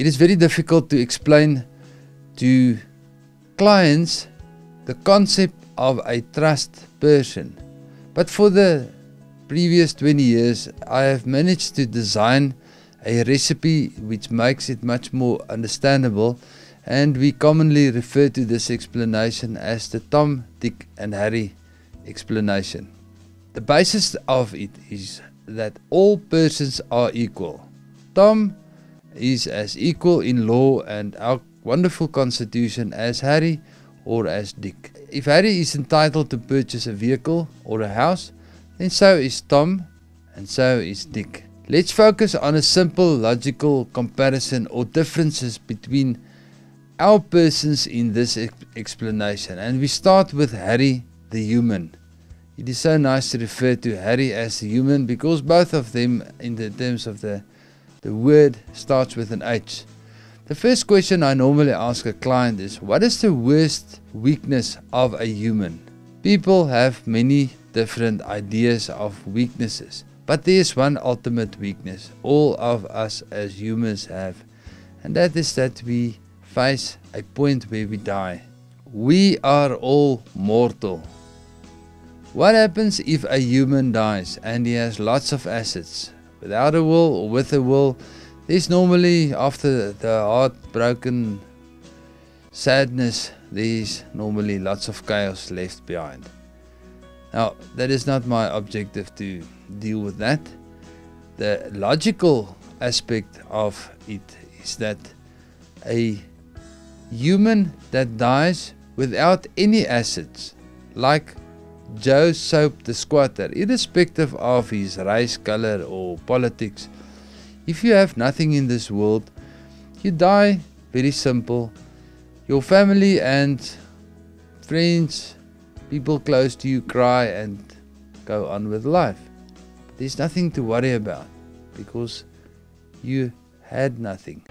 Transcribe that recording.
It is very difficult to explain to clients the concept of a trust person. But for the previous 20 years, I have managed to design a recipe which makes it much more understandable, and we commonly refer to this explanation as the Tom, Dick and Harry explanation. The basis of it is that all persons are equal. Tom is as equal in law and our wonderful constitution as Harry or as Dick. If Harry is entitled to purchase a vehicle or a house, then so is Tom and so is Dick. Let's focus on a simple logical comparison or differences between our persons in this explanation, and we start with Harry the human. It is so nice to refer to Harry as the human because both of them in the terms of the word starts with an H. The first question I normally ask a client is, what is the worst weakness of a human? People have many different ideas of weaknesses, but there is one ultimate weakness all of us as humans have, and that is that we face a point where we die. We are all mortal. What happens if a human dies and he has lots of assets? Without a will or with a will, there's normally, after the heartbroken sadness, there's normally lots of chaos left behind. Now, that is not my objective to deal with that. The logical aspect of it is that a human that dies without any assets, like Joe Soap the squatter, irrespective of his race, color or politics, if you have nothing in this world, you die very simple. Your family and friends, people close to you, cry and go on with life. There's nothing to worry about because you had nothing.